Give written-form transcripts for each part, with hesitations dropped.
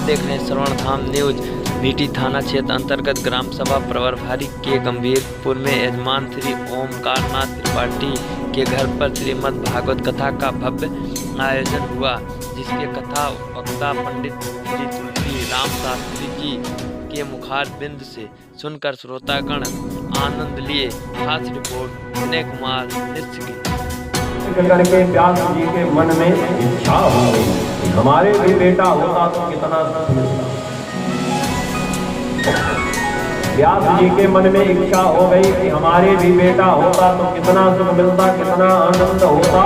देख रहे हैं श्रवण धाम न्यूज। मीठी थाना क्षेत्र अंतर्गत ग्राम सभा प्रवरभारी के गंभीरपुर में यजमान श्री ओमकारनाथ त्रिपाठी के घर पर श्रीमद् भागवत कथा का भव्य आयोजन हुआ, जिसके कथा वक्ता पंडित श्री तुलसी राम शास्त्री जी के मुखारबिंद से सुनकर श्रोतागण आनंद लिए। खास रिपोर्ट विनय कुमार मिश्र की। करके व्यास जी के मन में इच्छा हो गई, हमारे भी बेटा होता तो कितना सुख मिलता। व्यास जी के मन में इच्छा हो गई कि हमारे भी बेटा होता तो कितना सुख मिलता, कितना आनंद होता।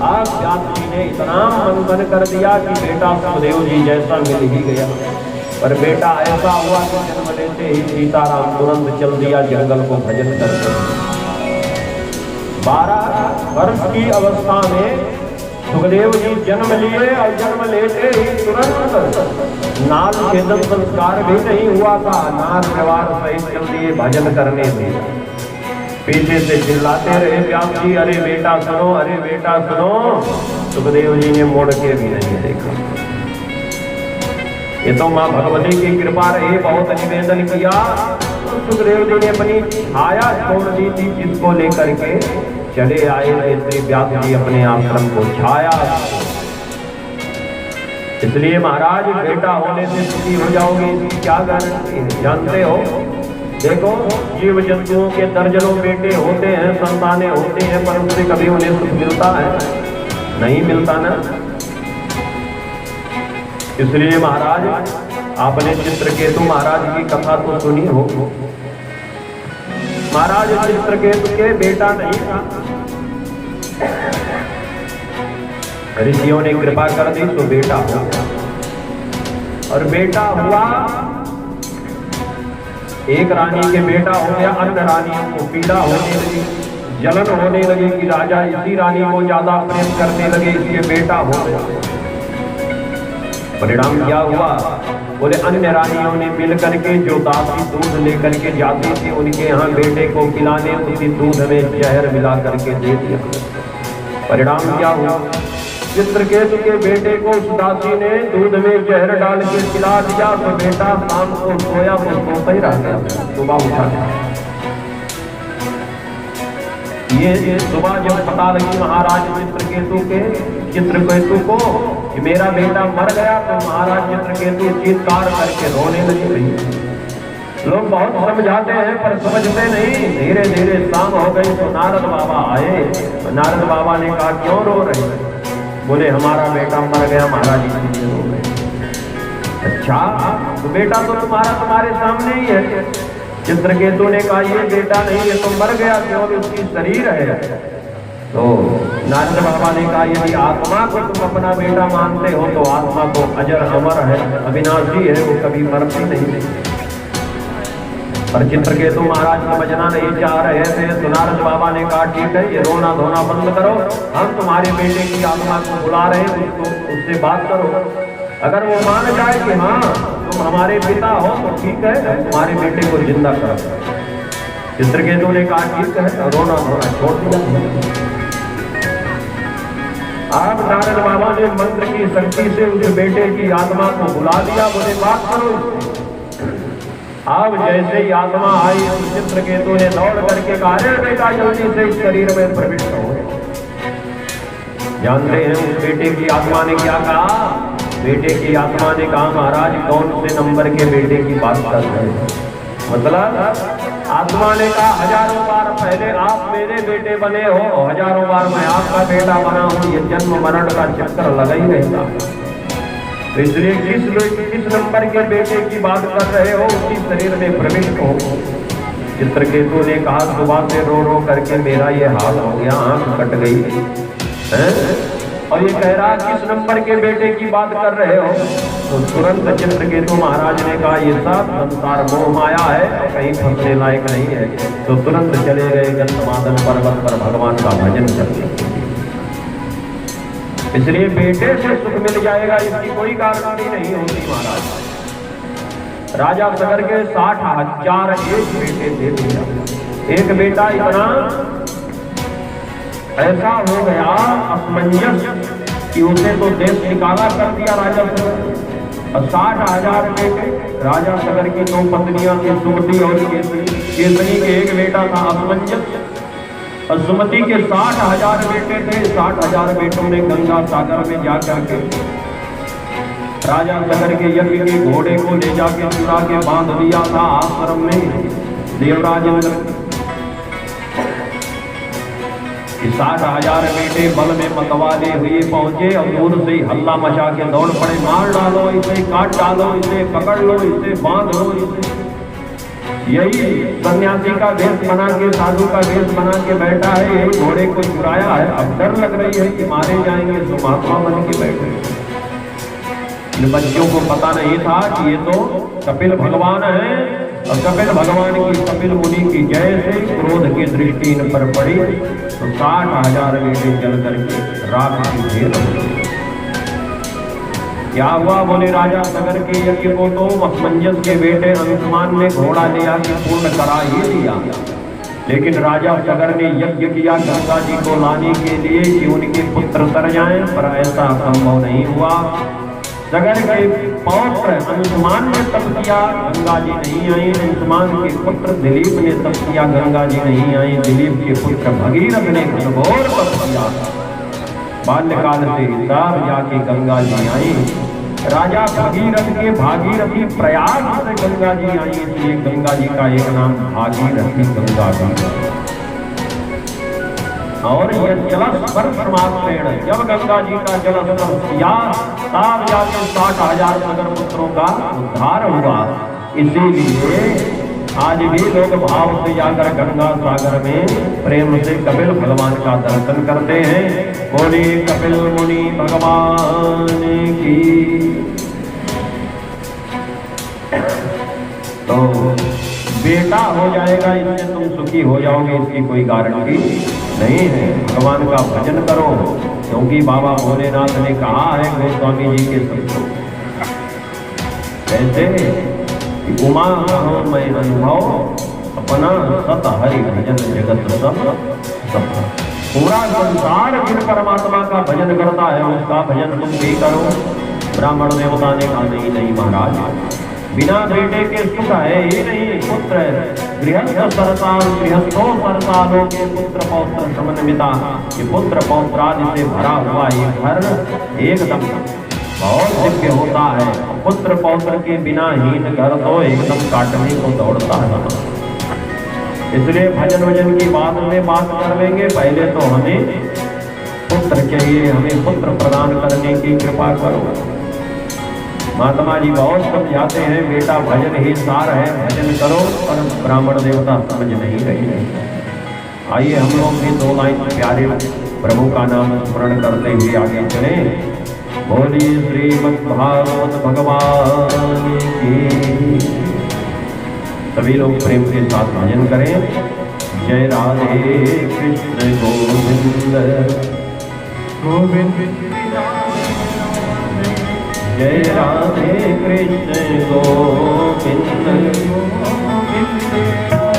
आज व्यास जी ने इतना मंथन कर दिया कि बेटा सुखदेव जी जैसा मिल ही गया। पर बेटा ऐसा हुआ कि जन्म लेते ही सीताराम तुरंत चल दिया जंगल को भजन करते। 12 वर्ष की अवस्था में सुखदेव जी जन्म लिए और जन्म लेते ही तुरंत नाल छेदन संस्कार भी नहीं हुआ था। नाल परिवार सहित चल दिए भजन करने में। पीछे से चिल्लाते रहे व्यास जी, अरे बेटा सुनो, अरे बेटा सुनो। सुखदेव जी ने मोड़ के भी नहीं देखा। ये तो माँ भगवती की कृपा रही, बहुत निवेदन किया। सुखदेव जी ने अपनी छाया छोड़ दी थी, जिसको लेकर के चले आए श्री व्यास जी अपने आश्रम को छाया। इसलिए महाराज बेटा होने से सुखी हो जाओगे, इसकी क्या गारंटी है? जानते हो, देखो जीव जंतुओं के दर्जनों बेटे होते हैं, संतानें होती हैं, पर उससे कभी उन्हें सुख मिलता है? नहीं मिलता ना। इसलिए महाराज आपने चित्रकेतु महाराज की कथा तो सुनी हो। महाराज चित्रकेतु के बेटा नहीं था, ऋषियों ने कृपा कर दी तो बेटा हुआ। और बेटा हुआ, एक रानी के बेटा हो गया। अन्य रानियों को पीड़ा होने लगी, जलन होने लगी कि राजा इसी रानी को ज्यादा प्रेम करने लगे, इसलिए बेटा हो गया। परिणाम क्या हुआ? बोले अन्य रानियों ने मिल करके जो दासी दूध लेकर के जाती थी उनके यहाँ बेटे को खिलाने, उसी दूध में जहर मिला करके दे दिया। परिणाम क्या हुआ? चित्रकेतु के बेटे को उस दासी ने दूध में जहर डाल के खिला दिया, तो बेटा शाम को सोया तो सोता ही रह गया, सुबह उठा। ये सुबह जब पता लगी महाराज चित्रकेतु को कि मेरा बेटा मर गया, तो महाराज चित्रकेतु चीत्कार करके रोने लगे। लोग बहुत समझाते हैं पर समझते नहीं। धीरे धीरे शाम हो गई तो नारद बाबा आए। नारद बाबा ने कहा क्यों रो रहे? बोले हमारा बेटा मर गया महाराज, इसलिए रो रहे। अच्छा, तो बेटा तो तुम्हारे सामने ही है। चित्रकेतु ने कहा ये बेटा नहीं, ये तो मर गया, क्योंकि उसकी शरीर है। तो नारद बाबा ने कहा यदि आत्मा को तुम अपना बेटा मानते हो तो आत्मा तो अजर अमर है, अविनाशी है, वो कभी मरती नहीं। पर चित्रकेतु महाराज समझना नहीं चाह रहे थे। तो नारद बाबा ने कहा ठीक है, ये रोना धोना बंद करो, हम तुम्हारे बेटे की आत्मा को बुला रहे हैं, उससे बात करो। अगर वो मान जाए कि हाँ तुम हमारे पिता हो तो ठीक है, तुम्हारे बेटे को जिंदा करो। चित्रकेतु ने कहा ठीक है, रोना धोना छोड़ दिया। अब नारद बाबा ने मंत्र की शक्ति से उस बेटे की आत्मा को बुला दिया। बोले बात करो। अब जैसे ही आत्मा आई, चित्रकेतु ने दौड़ करके कहा अरे बेटा जल्दी से इस शरीर में प्रविष्ट हो। जानते हैं उस बेटे की आत्मा ने क्या कहा? बेटे की आत्मा ने कहा महाराज कौन से नंबर के बेटे की बात कर रहे हैं? मतलब आत्मा ने कहा हजारों बार पहले आप मेरे बेटे बने हो, हजारों बार मैं आपका बेटा बना हूं। ये जन्म मरण का चक्कर लगा ही रहेगा। तो इसलिए किस नंबर के बेटे की बात कर रहे हो, उसी शरीर में प्रविष्ट हो। चित्रकेतु ने कहा सुबह से रो रो करके मेरा ये हाल हो गया, आंख कट गई है। और ये कह रहा किस नंबर के बेटे की बात कर रहे हो? तो तुरंत चित्रकेतु महाराज ने कहा ये सब संसार मोह माया है, कहीं फंसने लायक नहीं है। तो तुरंत चले गए गंधमादन पर्वत पर भगवान का भजन करने। इसलिए बेटे से सुख मिल जाएगा इसकी कोई गारंटी नहीं होती महाराज। राजा सगर के 60,000 एक बेटे थे। एक बेटा इतना ऐसा हो गया असमंजस कि उसे तो देश निकाला कर दिया राजा से। और 60,000 बेटे। राजा सगर की 2 पत्नियां थी, सुमति और केसरी। केसरी के एक बेटा था असमंजस, और सुमति के 60,000 बेटे थे। 60,000 बेटों ने गंगा सागर में जाकर के राजा सगर के यज्ञ के घोड़े को ले जाके चुरा के बांध दिया था आश्रम में देवराज इंद्र। 60,000 बेटे बल में मतवाले हुए पहुंचे और दूर से हल्ला मचा के दौड़ पड़े, मार डालो इसे, काट डालो इसे, पकड़ लो इसे, बांध लो इसे। यही सन्यासी का वेश बना के, साधु का वेश बना के बैठा है, यही घोड़े को चुराया है। अब डर लग रही है कि मारे जाएंगे, तो महात्मा बन के बैठे। इन बच्चों को पता नहीं था कि ये तो कपिल भगवान है, और कपिल भगवान की, कपिल मुनि की जय से क्रोध की दृष्टि इन पर पड़ी तो 60,000 बेटे जल करके राख की ढेर हो गई। क्या हुआ? बोले राजा सगर के यज्ञ को तो असमंजस के बेटे अंशुमान ने घोड़ा ले आके पूर्ण करा ही दिया, लेकिन राजा सगर ने यज्ञ किया गंगा जी को लाने के लिए कि उनके पुत्र तर जाएं, पर ऐसा संभव नहीं हुआ। सगर के पौत्र अंशुमान ने तप किया, गंगा जी नहीं आई। अंशुमान के पुत्र दिलीप ने तप किया, गंगा जी नहीं आई। दिलीप के पुत्र भगीरथ ने घनघोर तप किया, बाल्यकाल से तब जाके गंगा जी आई। राजा भगीरथ के भागीरथी प्रयाग से गंगा जी आई, इसलिए गंगा जी का एक नाम भागीरथी गंगा जी। और यह जलस्पर्श मात्रेण, जब गंगा जी का जलस्पर्श किया तब जाके 60,000 नगर पुत्रों का उद्धार हुआ। इसीलिए आज भी लोग भाव से जाकर गंगा सागर में प्रेम से कपिल भगवान का दर्शन करते हैं। बोले कपिल मुनि भगवान की। तो बेटा हो जाएगा इससे तुम सुखी हो जाओगे, इसकी कोई गारंटी नहीं है। भगवान का भजन करो, क्योंकि बाबा भोलेनाथ ने कहा है गोस्वामी जी के शब्दों कैसे कि उमा कहो मैं अनुभव अपना सत हरि भजन जगत सब। पूरा संसार जिन परमात्मा का भजन करता है उसका भजन तुम भी करो। ब्राह्मण देवता ने कहा नहीं महाराज, बिना बेटे के सुख है ही नहीं। पुत्र गृहस्थ सरसाल, गृहस्थो सरसालों के पुत्र पौत्र समन्विता। ये पुत्र पौत्रादि से भरा हुआ ये घर एकदम बहुत दिव्य होता है। पुत्र पौत्र के बिना हीन घर तो एकदम काटने को दौड़ता है। इसलिए भजन वजन की बात में बात कर लेंगे। पहले तो हमें पुत्र चाहिए, हमें पुत्र प्रदान करने की कृपा करो। महात्मा जी बहुत समझाते हैं, बेटा भजन ही सार है, भजन करो, पर ब्राह्मण देवता समझ नहीं रही है। आइए हम लोग भी 2 लाइन प्यारे प्रभु का नाम स्मरण करते हुए आगे चले। बोलिए श्रीमद् भागवत भगवान की। सभी लोग प्रेम के साथ भजन करें। जय राधे कृष्ण गोविंद गोविंद, जय राधे कृष्ण गोविंद गोविंद।